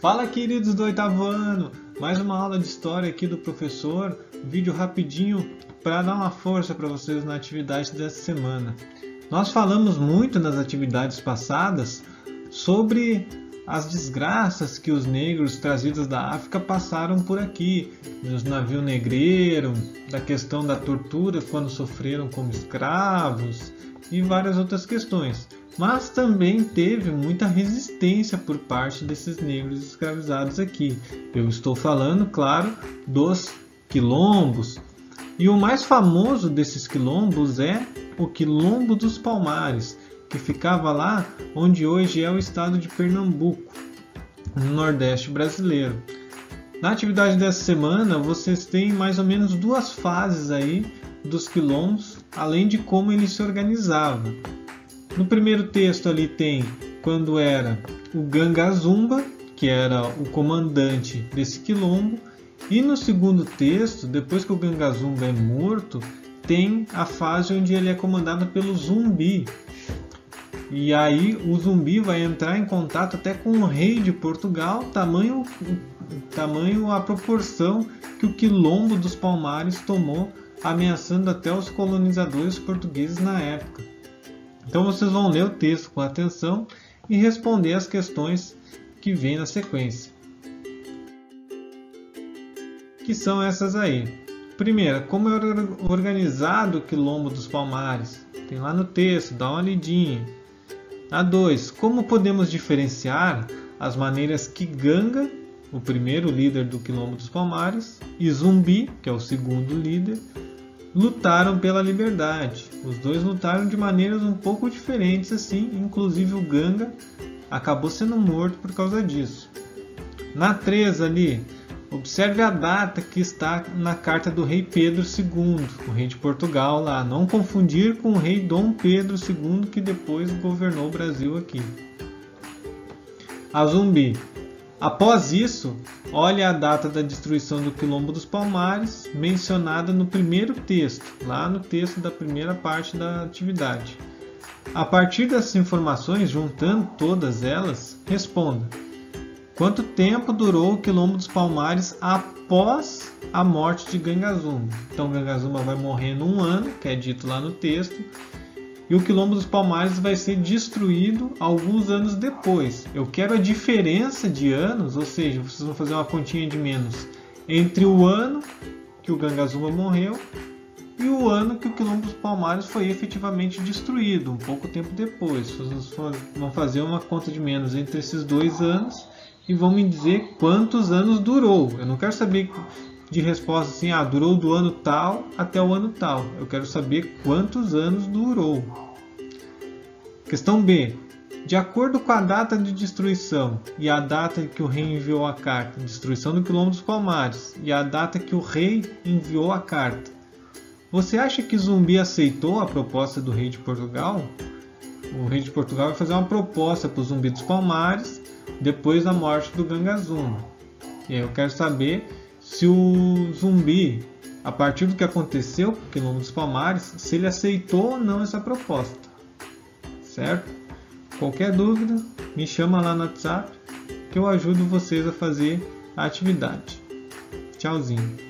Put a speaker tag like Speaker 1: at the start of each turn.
Speaker 1: Fala, queridos do oitavo ano! Mais uma aula de história aqui do professor, vídeo rapidinho para dar uma força para vocês na atividade dessa semana. Nós falamos muito nas atividades passadas sobre as desgraças que os negros trazidos da África passaram por aqui, nos navios negreiros, da questão da tortura quando sofreram como escravos e várias outras questões. Mas também teve muita resistência por parte desses negros escravizados aqui. Eu estou falando, claro, dos quilombos. E o mais famoso desses quilombos é o Quilombo dos Palmares, que ficava lá onde hoje é o estado de Pernambuco, no Nordeste brasileiro. Na atividade dessa semana, vocês têm mais ou menos duas fases aí dos quilombos, além de como eles se organizavam. No primeiro texto ali tem quando era o Gangazumba, que era o comandante desse quilombo, e no segundo texto, depois que o Gangazumba é morto, tem a fase onde ele é comandado pelo Zumbi. E aí o Zumbi vai entrar em contato até com o rei de Portugal, tamanho a proporção que o Quilombo dos Palmares tomou, ameaçando até os colonizadores portugueses na época. Então vocês vão ler o texto com atenção e responder as questões que vêm na sequência. Que são essas aí. Primeira, como é organizado o Quilombo dos Palmares? Tem lá no texto, dá uma lidinha. A 2, como podemos diferenciar as maneiras que Ganga, o primeiro líder do Quilombo dos Palmares, e Zumbi, que é o segundo líder, lutaram pela liberdade. Os dois lutaram de maneiras um pouco diferentes assim, inclusive o Ganga acabou sendo morto por causa disso. Na 3 ali, observe a data que está na carta do rei Pedro II, o rei de Portugal lá, não confundir com o rei Dom Pedro II que depois governou o Brasil aqui. A Zumbi. Após isso, olhe a data da destruição do Quilombo dos Palmares, mencionada no primeiro texto, lá no texto da primeira parte da atividade. A partir dessas informações, juntando todas elas, responda: quanto tempo durou o Quilombo dos Palmares após a morte de Gangazumba? Então, Gangazumba vai morrer num ano, que é dito lá no texto, e o Quilombo dos Palmares vai ser destruído alguns anos depois. Eu quero a diferença de anos, ou seja, vocês vão fazer uma continha de menos entre o ano que o Gangazumba morreu e o ano que o Quilombo dos Palmares foi efetivamente destruído, um pouco tempo depois. Vocês vão fazer uma conta de menos entre esses dois anos e vão me dizer quantos anos durou. Eu não quero saber de resposta assim, durou do ano tal até o ano tal. Eu quero saber quantos anos durou. Questão B. De acordo com a data de destruição e a data em que o rei enviou a carta, destruição do Quilombo dos Palmares, e a data que o rei enviou a carta, você acha que Zumbi aceitou a proposta do rei de Portugal? O rei de Portugal vai fazer uma proposta para o Zumbi dos Palmares depois da morte do Gangazumba. E aí eu quero saber se o Zumbi, a partir do que aconteceu com o Quilombo dos Palmares, se ele aceitou ou não essa proposta. Certo? Qualquer dúvida, me chama lá no WhatsApp que eu ajudo vocês a fazer a atividade. Tchauzinho!